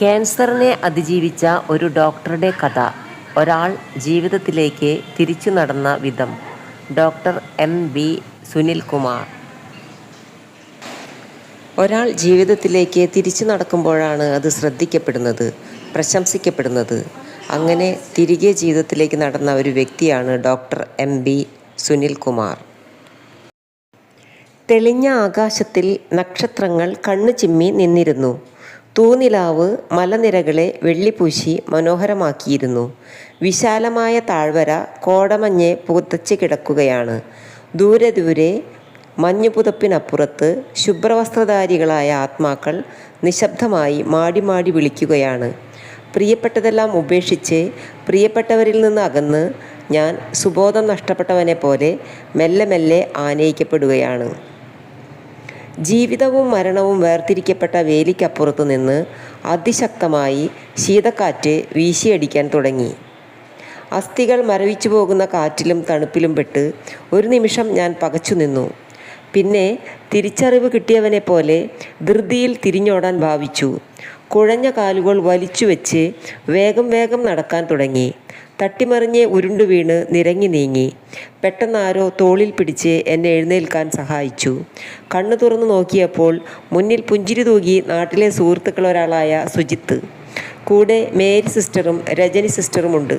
ക്യാൻസറിനെ അതിജീവിച്ച ഒരു ഡോക്ടറുടെ കഥ. ഒരാൾ ജീവിതത്തിലേക്ക് തിരിച്ചു നടന്ന വിധം. ഡോക്ടർ എം.ബി. സുനിൽകുമാർ. ഒരാൾ ജീവിതത്തിലേക്ക് തിരിച്ചു നടക്കുമ്പോഴാണ് അത് ശ്രദ്ധിക്കപ്പെടുന്നത്, പ്രശംസിക്കപ്പെടുന്നത്. അങ്ങനെ തിരികെ ജീവിതത്തിലേക്ക് നടന്ന ഒരു വ്യക്തിയാണ് ഡോക്ടർ എം.ബി. സുനിൽകുമാർ. തെളിഞ്ഞ ആകാശത്തിൽ നക്ഷത്രങ്ങൾ കണ്ണു ചിമ്മി നിന്നിരുന്നു. തൂനിലാവ് മലനിരകളെ വെള്ളിപൂശി മനോഹരമാക്കിയിരുന്നു. വിശാലമായ താഴ്വര കോടമഞ്ഞെ പുതച്ച് കിടക്കുകയാണ്. ദൂരെ ദൂരെ മഞ്ഞുപുതപ്പിനപ്പുറത്ത് ശുഭ്രവസ്ത്രധാരികളായ ആത്മാക്കൾ നിശബ്ദമായി മാടി മാടി വിളിക്കുകയാണ്. പ്രിയപ്പെട്ടതെല്ലാം ഉപേക്ഷിച്ച് പ്രിയപ്പെട്ടവരിൽ നിന്ന് അകന്ന് ഞാൻ സുബോധം നഷ്ടപ്പെട്ടവനെ പോലെ മെല്ലെ മെല്ലെ ആനയിക്കപ്പെടുകയാണ്. ജീവിതവും മരണവും വേർതിരിക്കപ്പെട്ട വേലിക്കപ്പുറത്തു നിന്ന് അതിശക്തമായി ശീതക്കാറ്റ് വീശിയടിക്കാൻ തുടങ്ങി. അസ്ഥികൾ മരവിച്ചു പോകുന്ന കാറ്റിലും തണുപ്പിലും പെട്ട് ഒരു നിമിഷം ഞാൻ പകച്ചു നിന്നു. പിന്നെ തിരിച്ചറിവ് കിട്ടിയവനെ പോലെ ധൃതിയിൽ തിരിഞ്ഞോടാൻ ഭാവിച്ചു. കുഴഞ്ഞ കാലുകൾ വലിച്ചു വെച്ച് വേഗം വേഗം നടക്കാൻ തുടങ്ങി. തട്ടിമറിഞ്ഞ് ഉരുണ്ടു വീണ് നിരങ്ങി നീങ്ങി. പെട്ടെന്നാരോ തോളിൽ പിടിച്ച് എന്നെ എഴുന്നേൽക്കാൻ സഹായിച്ചു. കണ്ണു തുറന്നു നോക്കിയപ്പോൾ മുന്നിൽ പുഞ്ചിരി തൂകി നാട്ടിലെ സുഹൃത്തുക്കളൊരാളായ സുജിത്ത്, കൂടെ മേരി സിസ്റ്ററും രജനി സിസ്റ്ററുമുണ്ട്.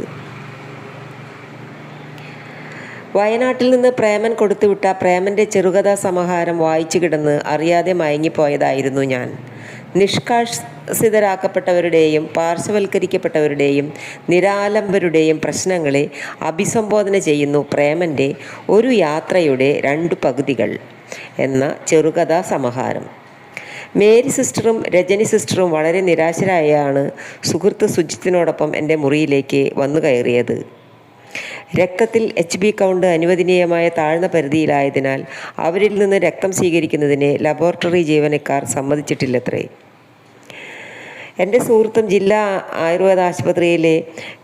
വയനാട്ടിൽ നിന്ന് പ്രേമൻ കൊടുത്തുവിട്ട പ്രേമൻ്റെ ചെറുകഥാ സമാഹാരം വായിച്ചു കിടന്ന് അറിയാതെ മയങ്ങിപ്പോയതായിരുന്നു ഞാൻ. നിഷ്കാസിതരാക്കപ്പെട്ടവരുടെയും പാർശ്വവൽക്കരിക്കപ്പെട്ടവരുടെയും നിരാലംബരുടെയും പ്രശ്നങ്ങളെ അഭിസംബോധന ചെയ്യുന്നു പ്രേമൻ്റെ ഒരു യാത്രയുടെ 2 പകുതികൾ എന്ന ചെറുകഥാ സമാഹാരം. മേരി സിസ്റ്ററും രജനി സിസ്റ്ററും വളരെ നിരാശരായാണ് സുഹൃത്ത് സുജിത്തിനോടൊപ്പം എൻ്റെ മുറിയിലേക്ക് വന്നു കയറിയത്. രക്തത്തിൽ HB കൗണ്ട് അനുവദനീയമായ താഴ്ന്ന പരിധിയിലായതിനാൽ അവരിൽ നിന്ന് രക്തം സ്വീകരിക്കുന്നതിന് ലബോറട്ടറി ജീവനക്കാർ സമ്മതിച്ചിട്ടില്ലത്രേ. എൻ്റെ സുഹൃത്തും ജില്ലാ ആയുർവേദ ആശുപത്രിയിലെ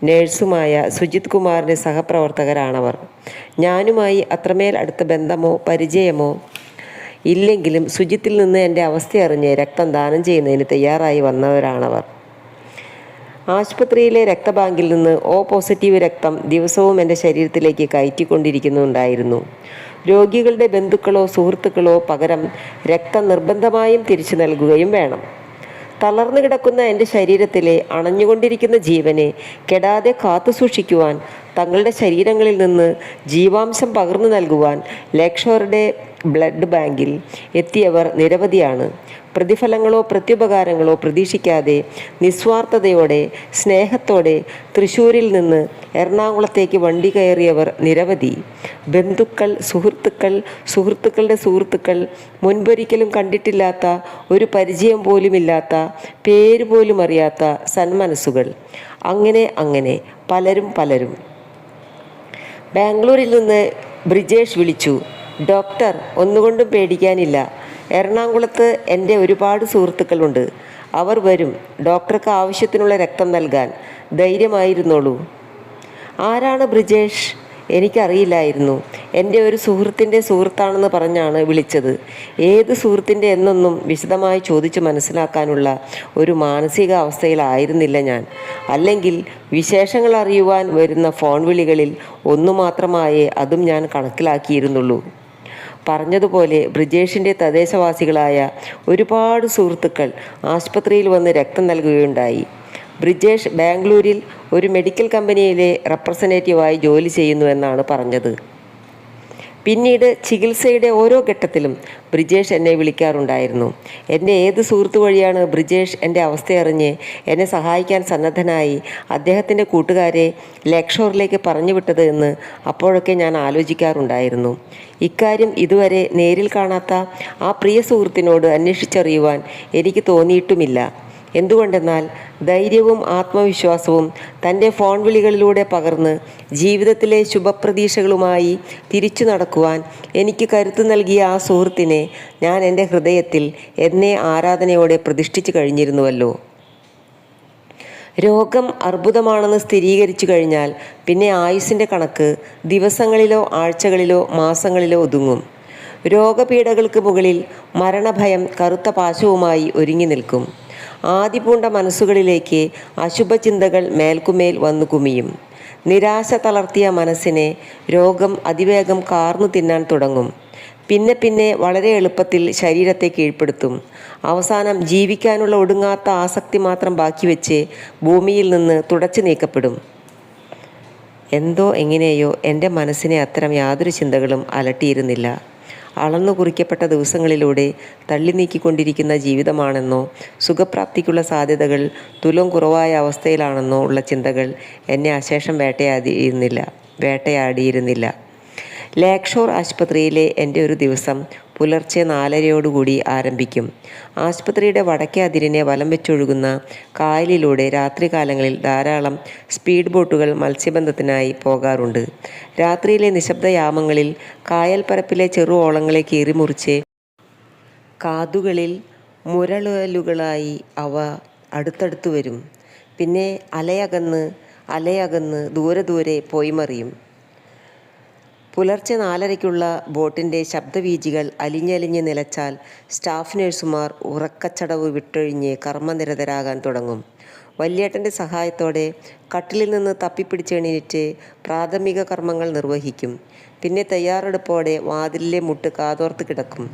നഴ്സുമായ സുജിത് കുമാറിൻ്റെ സഹപ്രവർത്തകരാണവർ. ഞാനുമായി അത്രമേൽ അടുത്ത ബന്ധമോ പരിചയമോ ഇല്ലെങ്കിലും സുജിത്തിൽ നിന്ന് എൻ്റെ അവസ്ഥയറിഞ്ഞ് രക്തം ദാനം ചെയ്യുന്നതിന് തയ്യാറായി വന്നവരാണവർ. ആശുപത്രിയിലെ രക്തബാങ്കിൽ നിന്ന് O പോസിറ്റീവ് രക്തം ദിവസവും എൻ്റെ ശരീരത്തിലേക്ക് കയറ്റിക്കൊണ്ടിരിക്കുന്നുണ്ടായിരുന്നു. രോഗികളുടെ ബന്ധുക്കളോ സുഹൃത്തുക്കളോ പകരം രക്തം നിർബന്ധമായും തിരിച്ചു നൽകുകയും വേണം. തളർന്നു കിടക്കുന്ന എൻ്റെ ശരീരത്തിലെ അണഞ്ഞുകൊണ്ടിരിക്കുന്ന ജീവനെ കെടാതെ കാത്തു സൂക്ഷിക്കുവാൻ, തങ്ങളുടെ ശരീരങ്ങളിൽ നിന്ന് ജീവാംശം പകർന്നു നൽകുവാൻ ലേക്ഷോറുടെ ബ്ലഡ് ബാങ്കിൽ എത്തിയവർ നിരവധിയാണ്. പ്രതിഫലങ്ങളോ പ്രത്യുപകാരങ്ങളോ പ്രതീക്ഷിക്കാതെ നിസ്വാർത്ഥതയോടെ സ്നേഹത്തോടെ തൃശ്ശൂരിൽ നിന്ന് എറണാകുളത്തേക്ക് വണ്ടി കയറിയവർ നിരവധി. ബന്ധുക്കൾ, സുഹൃത്തുക്കളുടെ സുഹൃത്തുക്കൾ, മുൻപൊരിക്കലും കണ്ടിട്ടില്ലാത്ത, ഒരു പരിചയം പോലുമില്ലാത്ത, പേര് പോലും അറിയാത്ത സന്മനസ്സുകൾ. അങ്ങനെ പലരും. ബാംഗ്ലൂരിൽ നിന്ന് ബ്രിജേഷ് വിളിച്ചു. ഡോക്ടർ, ഒന്നുകൊണ്ടും പേടിക്കാനില്ല. എറണാകുളത്ത് എൻ്റെ ഒരുപാട് സുഹൃത്തുക്കളുണ്ട്. അവർ വരും ഡോക്ടർക്ക് ആവശ്യത്തിനുള്ള രക്തം നൽകാൻ. ധൈര്യമായിരുന്നോളൂ. ആരാണ് ബ്രിജേഷ്? എനിക്കറിയില്ലായിരുന്നു. എൻ്റെ ഒരു സുഹൃത്തിൻ്റെ സുഹൃത്താണെന്ന് പറഞ്ഞാണ് വിളിച്ചത്. ഏത് സുഹൃത്തിൻ്റെ എന്നൊന്നും വിശദമായി ചോദിച്ച് മനസ്സിലാക്കാനുള്ള ഒരു മാനസികാവസ്ഥയിലായിരുന്നില്ല ഞാൻ. അല്ലെങ്കിൽ വിശേഷങ്ങൾ അറിയുവാൻ വരുന്ന ഫോൺ വിളികളിൽ ഒന്നു മാത്രമായേ അതും ഞാൻ കണക്കിലാക്കിയിരുന്നുള്ളൂ. പറഞ്ഞതുപോലെ ബ്രിജേഷിൻ്റെ തദ്ദേശവാസികളായ ഒരുപാട് സുഹൃത്തുക്കൾ ആശുപത്രിയിൽ വന്ന് രക്തം നൽകുകയുണ്ടായി. ബ്രിജേഷ് ബാംഗ്ലൂരിൽ ഒരു മെഡിക്കൽ കമ്പനിയിലെ റെപ്രസെൻറ്റേറ്റീവായി ജോലി ചെയ്യുന്നുവെന്നാണ് പറഞ്ഞത്. പിന്നീട് ചികിത്സയുടെ ഓരോ ഘട്ടത്തിലും ബ്രിജേഷ് എന്നെ വിളിക്കാറുണ്ടായിരുന്നു. എൻ്റെ ഏത് സുഹൃത്തു വഴിയാണ് ബ്രിജേഷ് എൻ്റെ അവസ്ഥയറിഞ്ഞ് എന്നെ സഹായിക്കാൻ സന്നദ്ധനായി അദ്ദേഹത്തിൻ്റെ കൂട്ടുകാരെ ലേക്ഷോറിലേക്ക് പറഞ്ഞു വിട്ടത് എന്ന് അപ്പോഴൊക്കെ ഞാൻ ആലോചിക്കാറുണ്ടായിരുന്നു. ഇക്കാര്യം ഇതുവരെ നേരിൽ കാണാത്ത ആ പ്രിയ സുഹൃത്തിനോട് അന്വേഷിച്ചറിയുവാൻ എനിക്ക് തോന്നിയിട്ടുമില്ല. എന്തുകൊണ്ടെന്നാൽ ധൈര്യവും ആത്മവിശ്വാസവും തൻ്റെ ഫോൺ വിളികളിലൂടെ പകർന്ന് ജീവിതത്തിലെ ശുഭപ്രതീക്ഷകളുമായി തിരിച്ചു നടക്കുവാൻ എനിക്ക് കരുത്തു നൽകിയ ആ സുഹൃത്തിനെ ഞാൻ എൻ്റെ ഹൃദയത്തിൽ എന്നെ ആരാധനയോടെ പ്രതിഷ്ഠിച്ചു കഴിഞ്ഞിരുന്നുവല്ലോ. രോഗം അർബുദമാണെന്ന് സ്ഥിരീകരിച്ചു കഴിഞ്ഞാൽ പിന്നെ ആയുസ്സിൻ്റെ കണക്ക് ദിവസങ്ങളിലോ ആഴ്ചകളിലോ മാസങ്ങളിലോ ഒതുങ്ങും. രോഗപീഠകൾക്ക് മുകളിൽ മരണഭയം കറുത്ത പാശവുമായി ഒരുങ്ങി നിൽക്കും. ആദിപൂണ്ട മനസ്സുകളിലേക്ക് അശുഭചിന്തകൾ മേൽക്കുമേൽ വന്നു കുമിയും. നിരാശ തളർത്തിയ മനസ്സിനെ രോഗം അതിവേഗം കാർന്നു തിന്നാൻ തുടങ്ങും. പിന്നെ പിന്നെ വളരെ എളുപ്പത്തിൽ ശരീരത്തെ കീഴ്പ്പെടുത്തും. അവസാനം ജീവിക്കാനുള്ള ഒടുങ്ങാത്ത ആസക്തി മാത്രം ബാക്കി വെച്ച് ഭൂമിയിൽ നിന്ന് തുടച്ചു നീക്കപ്പെടും. എന്തോ എങ്ങനെയോ എൻ്റെ മനസ്സിനെ അത്തരം യാതൊരു ചിന്തകളും അലട്ടിയിരുന്നില്ല. അളന്നു കുറിക്കപ്പെട്ട ദിവസങ്ങളിലൂടെ തള്ളി നീക്കിക്കൊണ്ടിരിക്കുന്ന ജീവിതമാണെന്നോ സുഖപ്രാപ്തിക്കുള്ള സാധ്യതകൾ തുലം കുറവായ അവസ്ഥയിലാണെന്നോ ഉള്ള ചിന്തകൾ എന്നെ അശേഷം വേട്ടയാടിയിരുന്നില്ല. ലേക്ക് ഷോർ ആശുപത്രിയിലെ എൻ്റെ ഒരു ദിവസം പുലർച്ചെ 4:30 ആരംഭിക്കും. ആശുപത്രിയുടെ വടക്കേ അതിരിനെ വലം വെച്ചൊഴുകുന്ന കായലിലൂടെ രാത്രികാലങ്ങളിൽ ധാരാളം സ്പീഡ് ബോട്ടുകൾ മത്സ്യബന്ധനത്തിനായി പോകാറുണ്ട്. രാത്രിയിലെ നിശബ്ദയാമങ്ങളിൽ കായൽ പരപ്പിലെ ചെറു ഓളങ്ങളെ കീറിമുറിച്ച് കാതുകളിൽ മുരളലുകളായി അവ അടുത്തടുത്തു വരും. പിന്നെ അലയകന്ന് ദൂരെ പോയി മറിയും. പുലർച്ചെ 4:30 ബോട്ടിൻ്റെ ശബ്ദവീചികൾ അലിഞ്ഞലിഞ്ഞ് നിലച്ചാൽ സ്റ്റാഫ് നഴ്സുമാർ ഉറക്കച്ചടവ് വിട്ടൊഴിഞ്ഞ് കർമ്മനിരതരാകാൻ തുടങ്ങും. വല്യേട്ടൻ്റെ സഹായത്തോടെ കട്ടിലിൽ നിന്ന് തപ്പിപ്പിടിച്ചെണീറ്റ് പ്രാഥമിക കർമ്മങ്ങൾ നിർവഹിക്കും. പിന്നെ തയ്യാറെടുപ്പോടെ വാതിലിലെ മുട്ട് കാതോർത്ത് കിടക്കും.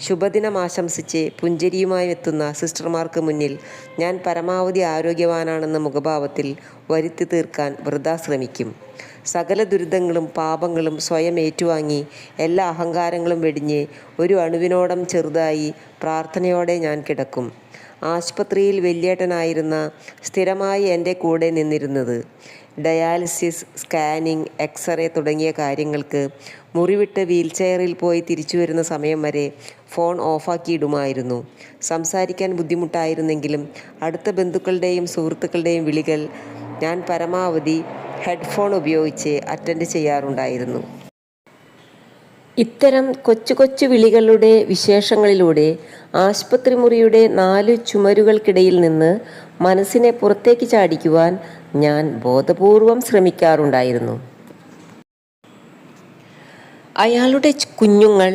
ശുഭദിനം ആശംസിച്ച് പുഞ്ചിരിയുമായി എത്തുന്ന സിസ്റ്റർമാർക്ക് മുന്നിൽ ഞാൻ പരമാവധി ആരോഗ്യവാനാണെന്ന മുഖഭാവത്തിൽ വരുത്തി തീർക്കാൻ വൃഥാ ശ്രമിക്കും. സകല ദുരിതങ്ങളും പാപങ്ങളും സ്വയം ഏറ്റുവാങ്ങി എല്ലാ അഹങ്കാരങ്ങളും വെടിഞ്ഞ് ഒരു അണുവിനോടം ചെറുതായി പ്രാർത്ഥനയോടെ ഞാൻ കിടക്കും. ആശുപത്രിയിൽ വല്യേട്ടനായിരുന്ന സ്ഥിരമായി എൻ്റെ കൂടെ നിന്നിരുന്നത്. ഡയാലിസിസ്, സ്കാനിങ്, എക്സ്റേ തുടങ്ങിയ കാര്യങ്ങൾക്ക് മുറിവിട്ട് വീൽചെയറിൽ പോയി തിരിച്ചു വരുന്ന സമയം വരെ ഫോൺ ഓഫാക്കിയിടുമായിരുന്നു. സംസാരിക്കാൻ ബുദ്ധിമുട്ടായിരുന്നെങ്കിലും അടുത്ത ബന്ധുക്കളുടെയും സുഹൃത്തുക്കളുടെയും വിളികൾ ഞാൻ പരമാവധി ഹെഡ്ഫോൺ ഉപയോഗിച്ച് അറ്റൻഡ് ചെയ്യാറുണ്ടായിരുന്നു. ഇത്തരം കൊച്ചു വിളികളുടെ വിശേഷങ്ങളിലൂടെ ആശുപത്രി മുറിയുടെ 4 ചുമരുകൾക്കിടയിൽ നിന്ന് മനസ്സിനെ പുറത്തേക്ക് ചാടിക്കുവാൻ ഞാൻ ബോധപൂർവം ശ്രമിക്കാറുണ്ടായിരുന്നു. അയാളുടെ കുഞ്ഞുങ്ങൾ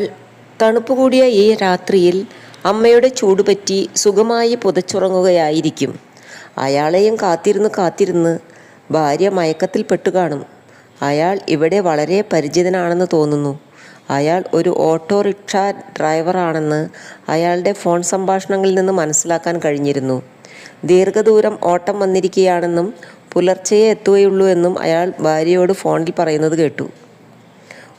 തണുപ്പ് കൂടിയ ഈ രാത്രിയിൽ അമ്മയുടെ ചൂടുപറ്റി സുഖമായി പുതച്ചുറങ്ങുകയായിരിക്കും. അയാളെയും കാത്തിരുന്ന് ഭാര്യ മയക്കത്തിൽ പെട്ടുകാണും. അയാൾ ഇവിടെ വളരെ പരിചിതനാണെന്ന് തോന്നുന്നു. അയാൾ ഒരു ഓട്ടോറിക്ഷ ഡ്രൈവറാണെന്ന് അയാളുടെ ഫോൺ സംഭാഷണങ്ങളിൽ നിന്ന് മനസ്സിലാക്കാൻ കഴിഞ്ഞിരുന്നു. ദീർഘദൂരം ഓട്ടം വന്നിരിക്കുകയാണെന്നും പുലർച്ചയെ എത്തുകയുള്ളൂ എന്നും അയാൾ ഭാര്യയോട് ഫോണിൽ പറയുന്നത് കേട്ടു.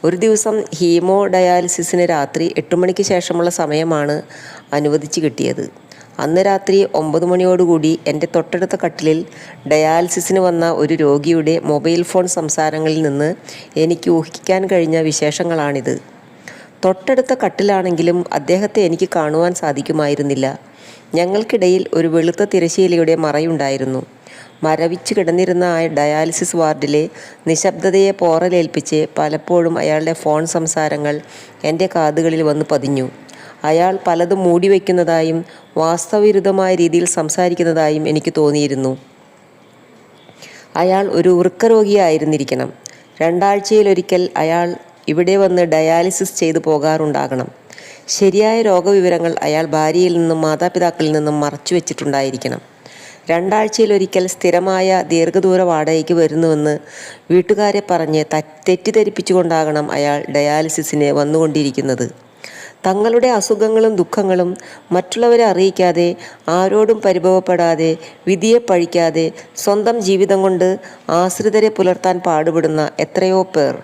ഒരു ദിവസം ഹീമോ ഡയാലിസിസിന് രാത്രി 8 മണിക്ക് ശേഷമുള്ള സമയമാണ് അനുവദിച്ച് കിട്ടിയത്. അന്ന് രാത്രി 9 മണിയോടുകൂടി എൻ്റെ തൊട്ടടുത്ത കട്ടിലിൽ ഡയാലിസിസിന് വന്ന ഒരു രോഗിയുടെ മൊബൈൽ ഫോൺ സംസാരങ്ങളിൽ നിന്ന് എനിക്ക് ഊഹിക്കാൻ കഴിഞ്ഞ വിശേഷങ്ങളാണിത്. തൊട്ടടുത്ത കട്ടിലാണെങ്കിലും അദ്ദേഹത്തെ എനിക്ക് കാണുവാൻ സാധിക്കുമായിരുന്നില്ല. ഞങ്ങൾക്കിടയിൽ ഒരു വെളുത്ത തിരശ്ശീലയുടെ മറയുണ്ടായിരുന്നു. മരവിച്ച് കിടന്നിരുന്ന ആ ഡയാലിസിസ് വാർഡിലെ നിശബ്ദതയെ പോറലേൽപ്പിച്ച് പലപ്പോഴും അയാളുടെ ഫോൺ സംസാരങ്ങൾ എൻ്റെ കാതുകളിൽ വന്ന് പതിഞ്ഞു. അയാൾ പലതും മൂടിവെക്കുന്നതായും വാസ്തവവിരുദ്ധമായ രീതിയിൽ സംസാരിക്കുന്നതായും എനിക്ക് തോന്നിയിരുന്നു. അയാൾ ഒരു വൃക്കരോഗിയായിരുന്നിരിക്കണം. 2 ആഴ്ചയിലൊരിക്കൽ അയാൾ ഇവിടെ വന്ന് ഡയാലിസിസ് ചെയ്തു പോകാറുണ്ടാകണം. ശരിയായ രോഗവിവരങ്ങൾ അയാൾ ഭാര്യയിൽ നിന്നും മാതാപിതാക്കളിൽ നിന്നും മറച്ചു വെച്ചിട്ടുണ്ടായിരിക്കണം. 2 ആഴ്ചയിലൊരിക്കൽ സ്ഥിരമായ ദീർഘദൂര വാടകയ്ക്ക് വരുന്നുവെന്ന് വീട്ടുകാരെ പറഞ്ഞ് തെറ്റിദ്ധരിപ്പിച്ചുകൊണ്ടാകണം അയാൾ ഡയാലിസിസിന് വന്നുകൊണ്ടിരിക്കുന്നത്. തങ്ങളുടെ അസുഖങ്ങളും ദുഃഖങ്ങളും മറ്റുള്ളവരെ അറിയിക്കാതെ, ആരോടും പരിഭവപ്പെടാതെ, വിധിയെ പഴിക്കാതെ സ്വന്തം ജീവിതം കൊണ്ട് ആശ്രിതരെ പുലർത്താൻ പാടുപെടുന്ന എത്രയോ പേർ.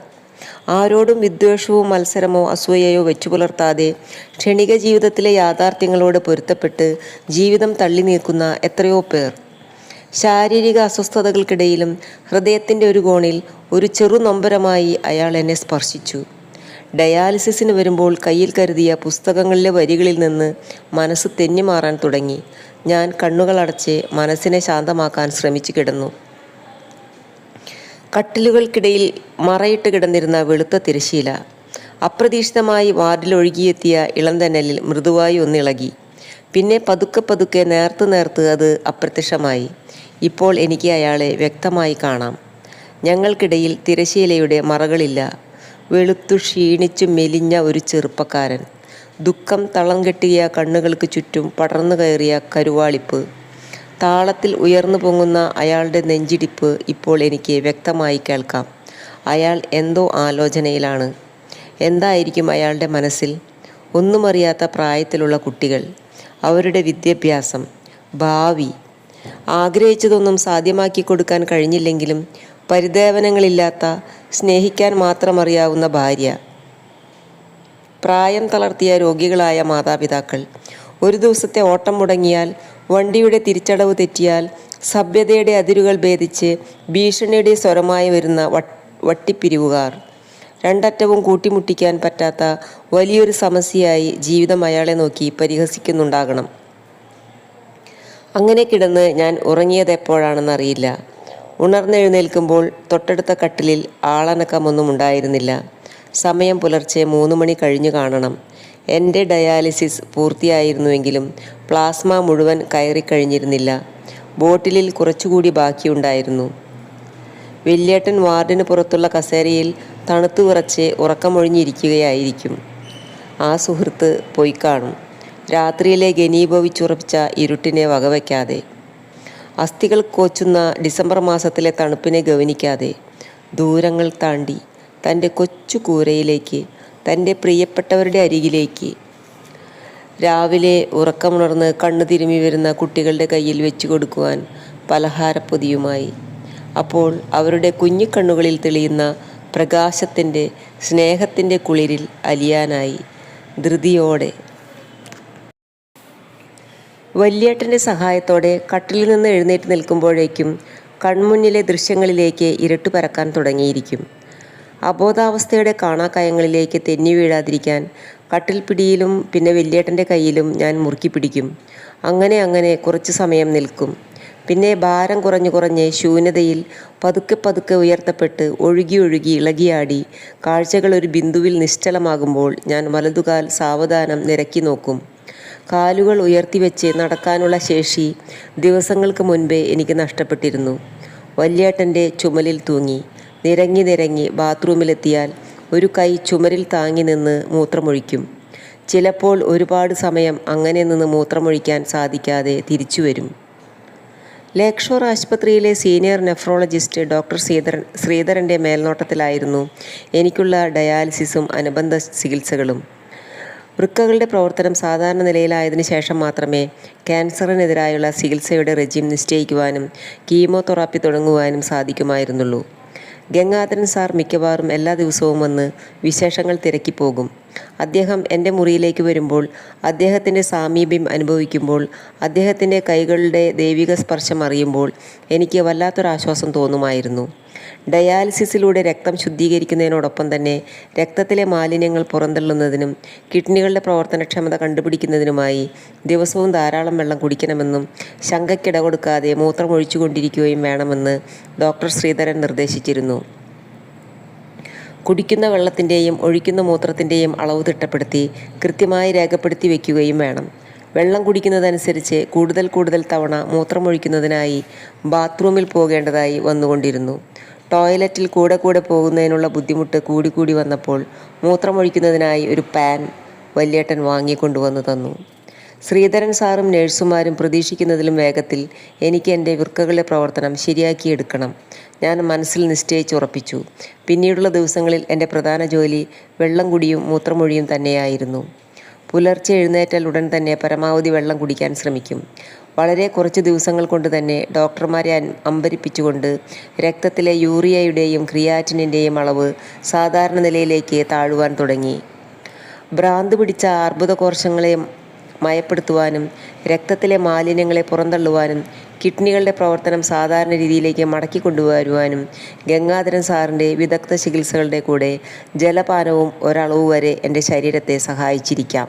ആരോടും വിദ്വേഷവും മത്സരമോ അസൂയയോ വെച്ചു പുലർത്താതെ ക്ഷണിക ജീവിതത്തിലെ യാഥാർത്ഥ്യങ്ങളോട് പൊരുത്തപ്പെട്ട് ജീവിതം തള്ളി നീക്കുന്ന എത്രയോ പേർ. ശാരീരിക അസ്വസ്ഥതകൾക്കിടയിലും ഹൃദയത്തിൻ്റെ ഒരു കോണിൽ ഒരു ചെറു നൊമ്പരമായി അയാൾ എന്നെ സ്പർശിച്ചു. ഡയാലിസിസിന് വരുമ്പോൾ കയ്യിൽ കരുതിയ പുസ്തകങ്ങളിലെ വരികളിൽ നിന്ന് മനസ്സ് തെന്നിമാറാൻ തുടങ്ങി. ഞാൻ കണ്ണുകളടച്ച് മനസ്സിനെ ശാന്തമാക്കാൻ ശ്രമിച്ചു കിടന്നു. കട്ടിലുകൾക്കിടയിൽ മറയിട്ട് കിടന്നിരുന്ന വെളുത്ത തിരശ്ശീല അപ്രതീക്ഷിതമായി വാർഡിലൊഴുകിയെത്തിയ ഇളംതന്നലിൽ മൃദുവായി ഒന്നിളകി. പിന്നെ പതുക്കെ നേർത്ത് അത് അപ്രത്യക്ഷമായി. ഇപ്പോൾ എനിക്ക് അയാളെ വ്യക്തമായി കാണാം. ഞങ്ങൾക്കിടയിൽ തിരശ്ശീലയുടെ മറകളില്ല. വെളുത്തു ക്ഷീണിച്ചു മെലിഞ്ഞ ഒരു ചെറുപ്പക്കാരൻ. ദുഃഖം തളം കെട്ടിയ കണ്ണുകൾക്ക് ചുറ്റും പടർന്നു കയറിയ കരുവാളിപ്പ്. താളത്തിൽ ഉയർന്നു പൊങ്ങുന്ന അയാളുടെ നെഞ്ചിടിപ്പ് ഇപ്പോൾ എനിക്ക് വ്യക്തമായി കേൾക്കാം. അയാൾ എന്തോ ആലോചനയിലാണ്. എന്തായിരിക്കും അയാളുടെ മനസ്സിൽ? ഒന്നുമറിയാത്ത പ്രായത്തിലുള്ള കുട്ടികൾ, അവരുടെ വിദ്യാഭ്യാസം, ഭാവി. ആഗ്രഹിച്ചതൊന്നും സാധ്യമാക്കി കൊടുക്കാൻ കഴിഞ്ഞില്ലെങ്കിലും പരിദേവനങ്ങളില്ലാത്ത, സ്നേഹിക്കാൻ മാത്രമറിയാവുന്ന ഭാര്യ, പ്രായം തളർത്തിയ രോഗികളായ മാതാപിതാക്കൾ. ഒരു ദിവസത്തെ ഓട്ടം മുടങ്ങിയാൽ, വണ്ടിയുടെ തിരിച്ചടവ് തെറ്റിയാൽ, സഭ്യതയുടെ അതിരുകൾ ഭേദിച്ച് ഭീഷണിയുടെ സ്വരമായി വരുന്ന വട്ടിപ്പിരിവുകാർ. രണ്ടറ്റവും കൂട്ടിമുട്ടിക്കാൻ പറ്റാത്ത വലിയൊരു സമസ്യയായി ജീവിതം അയാളെ നോക്കി പരിഹസിക്കുന്നുണ്ടാകണം. അങ്ങനെ കിടന്ന് ഞാൻ ഉറങ്ങിയത് എപ്പോഴാണെന്നറിയില്ല. ഉണർന്നെഴുന്നേൽക്കുമ്പോൾ തൊട്ടടുത്ത കട്ടിലിൽ ആളനക്കമൊന്നും ഉണ്ടായിരുന്നില്ല. സമയം പുലർച്ചെ 3 മണി കഴിഞ്ഞു കാണണം. എൻ്റെ ഡയാലിസിസ് പൂർത്തിയായിരുന്നുവെങ്കിലും പ്ലാസ്മ മുഴുവൻ കയറിക്കഴിഞ്ഞിരുന്നില്ല. ബോട്ടിലിൽ കുറച്ചുകൂടി ബാക്കിയുണ്ടായിരുന്നു. വല്യേട്ടൻ വാർഡിന് പുറത്തുള്ള കസേരയിൽ തണുത്തു വിറച്ച് ഉറക്കമൊഴിഞ്ഞിരിക്കുകയായിരിക്കും. ആ സുഹൃത്ത് പൊയ്ക്കാണും, രാത്രിയിലെ ഘനീഭവിച്ചുറപ്പിച്ച ഇരുട്ടിനെ വകവയ്ക്കാതെ, അസ്ഥികൾ കോച്ചുന്ന ഡിസംബർ മാസത്തിലെ തണുപ്പിനെ ഗവനിക്കാതെ, ദൂരങ്ങൾ താണ്ടി തൻ്റെ കൊച്ചു കൂരയിലേക്ക്, തൻ്റെ പ്രിയപ്പെട്ടവരുടെ അരികിലേക്ക്. രാവിലെ ഉറക്കമുണർന്ന് കണ്ണു തിരുമ്മി വരുന്ന കുട്ടികളുടെ കയ്യിൽ വെച്ചു കൊടുക്കുവാൻ പലഹാരപ്പൊതിയുമായി. അപ്പോൾ അവരുടെ കുഞ്ഞിക്കണ്ണുകളിൽ തെളിയുന്ന പ്രകാശത്തിൻ്റെ, സ്നേഹത്തിൻ്റെ കുളിരിൽ അലിയാനായി ധൃതിയോടെ. വല്യേട്ടൻ്റെ സഹായത്തോടെ കട്ടിലിൽ നിന്ന് എഴുന്നേറ്റ് നിൽക്കുമ്പോഴേക്കും കൺമുന്നിലെ ദൃശ്യങ്ങളിലേക്ക് ഇരുട്ട് പരക്കാൻ തുടങ്ങിയിരിക്കും. അബോധാവസ്ഥയുടെ കാണാക്കയങ്ങളിലേക്ക് തെന്നി വീഴാതിരിക്കാൻ കട്ടിൽ പിടിയിലും പിന്നെ വല്യേട്ടൻ്റെ കയ്യിലും ഞാൻ മുറുക്കി പിടിക്കും. അങ്ങനെ കുറച്ചു സമയം നിൽക്കും. പിന്നെ ഭാരം കുറഞ്ഞ് ശൂന്യതയിൽ പതുക്കെ ഉയർത്തപ്പെട്ട് ഒഴുകി ഇളകിയാടി കാഴ്ചകൾ ഒരു ബിന്ദുവിൽ നിശ്ചലമാകുമ്പോൾ ഞാൻ വലതുകാൽ സാവധാനം നിരക്കി നോക്കും. കാലുകൾ ഉയർത്തിവെച്ച് നടക്കാനുള്ള ശേഷി ദിവസങ്ങൾക്ക് മുൻപേ എനിക്ക് നഷ്ടപ്പെട്ടിരുന്നു. വല്യേട്ടൻ്റെ ചുമലിൽ തൂങ്ങി നിരങ്ങി ബാത്റൂമിലെത്തിയാൽ ഒരു കൈ ചുമരിൽ താങ്ങി നിന്ന് മൂത്രമൊഴിക്കും. ചിലപ്പോൾ ഒരുപാട് സമയം അങ്ങനെ നിന്ന് മൂത്രമൊഴിക്കാൻ സാധിക്കാതെ തിരിച്ചു വരും. ലേക്ക് ഷോർ ആശുപത്രിയിലെ സീനിയർ നെഫ്രോളജിസ്റ്റ് ഡോക്ടർ ശ്രീധരൻ്റെ മേൽനോട്ടത്തിലായിരുന്നു എനിക്കുള്ള ഡയാലിസിസും അനുബന്ധ ചികിത്സകളും. വൃക്കകളുടെ പ്രവർത്തനം സാധാരണ നിലയിലായതിനു ശേഷം മാത്രമേ ക്യാൻസറിനെതിരായുള്ള ചികിത്സയുടെ റെജിം നിശ്ചയിക്കുവാനും കീമോതെറാപ്പി തുടങ്ങുവാനും സാധിക്കുമായിരുന്നുള്ളൂ. ഗംഗാധരൻ സാർ മിക്കവാറും എല്ലാ ദിവസവും വന്ന് വിശേഷങ്ങൾ തിരക്കിപ്പോകും. അദ്ദേഹം എൻ്റെ മുറിയിലേക്ക് വരുമ്പോൾ, അദ്ദേഹത്തിൻ്റെ സാമീപ്യം അനുഭവിക്കുമ്പോൾ, അദ്ദേഹത്തിൻ്റെ കൈകളുടെ ദൈവിക സ്പർശം അറിയുമ്പോൾ എനിക്ക് വല്ലാത്തൊരാശ്വാസം തോന്നുമായിരുന്നു. ഡയാലിസിസിലൂടെ രക്തം ശുദ്ധീകരിക്കുന്നതിനോടൊപ്പം തന്നെ രക്തത്തിലെ മാലിന്യങ്ങൾ പുറന്തള്ളുന്നതിനും കിഡ്നികളുടെ പ്രവർത്തനക്ഷമത കണ്ടുപിടിക്കുന്നതിനുമായി ദിവസവും ധാരാളം വെള്ളം കുടിക്കണമെന്നും ശങ്കയ്ക്കിട കൊടുക്കാതെ മൂത്രമൊഴിച്ചുകൊണ്ടിരിക്കുകയും വേണമെന്ന് ഡോക്ടർ ശ്രീധരൻ നിർദ്ദേശിച്ചിരുന്നു. കുടിക്കുന്ന വെള്ളത്തിൻ്റെയും ഒഴിക്കുന്ന മൂത്രത്തിൻ്റെയും അളവ് തിട്ടപ്പെടുത്തി കൃത്യമായി രേഖപ്പെടുത്തി വയ്ക്കുകയും വേണം. വെള്ളം കുടിക്കുന്നതനുസരിച്ച് കൂടുതൽ തവണ മൂത്രമൊഴിക്കുന്നതിനായി ബാത്റൂമിൽ പോകേണ്ടതായി വന്നുകൊണ്ടിരുന്നു. ടോയ്ലറ്റിൽ കൂടെ പോകുന്നതിനുള്ള ബുദ്ധിമുട്ട് കൂടി വന്നപ്പോൾ മൂത്രമൊഴിക്കുന്നതിനായി ഒരു പാൻ വല്യേട്ടൻ വാങ്ങിക്കൊണ്ടുവന്നു തന്നു. ശ്രീധരൻ സാറും നേഴ്സുമാരും പ്രതീക്ഷിക്കുന്നതിലും വേഗത്തിൽ എനിക്ക് എൻ്റെ വൃക്കകളുടെ പ്രവർത്തനം ശരിയാക്കിയെടുക്കണം. ഞാൻ മനസ്സിൽ നിശ്ചയിച്ചുറപ്പിച്ചു. പിന്നീടുള്ള ദിവസങ്ങളിൽ എൻ്റെ പ്രധാന ജോലി വെള്ളം കുടിയും മൂത്രമൊഴിയും തന്നെയായിരുന്നു. പുലർച്ചെ എഴുന്നേറ്റാൽ ഉടൻ തന്നെ പരമാവധി വെള്ളം കുടിക്കാൻ ശ്രമിക്കും. വളരെ കുറച്ച് ദിവസങ്ങൾ കൊണ്ട് തന്നെ ഡോക്ടർമാരെ അമ്പരിപ്പിച്ചുകൊണ്ട് രക്തത്തിലെ യൂറിയയുടെയും ക്രിയാറ്റിനിൻ്റെയും അളവ് സാധാരണ നിലയിലേക്ക് താഴുവാൻ തുടങ്ങി. ഭ്രാന്ത് പിടിച്ച അർബുദകോശങ്ങളെ മയപ്പെടുത്തുവാനും രക്തത്തിലെ മാലിന്യങ്ങളെ പുറന്തള്ളുവാനും കിഡ്നികളുടെ പ്രവർത്തനം സാധാരണ രീതിയിലേക്ക് മടക്കി കൊണ്ടുവരുവാനും ഗംഗാധരൻ സാറിൻ്റെ വിദഗ്ധ ചികിത്സകളുടെ കൂടെ ജലപാനവും ഒരളവ് വരെ എൻ്റെ ശരീരത്തെ സഹായിച്ചിരിക്കാം.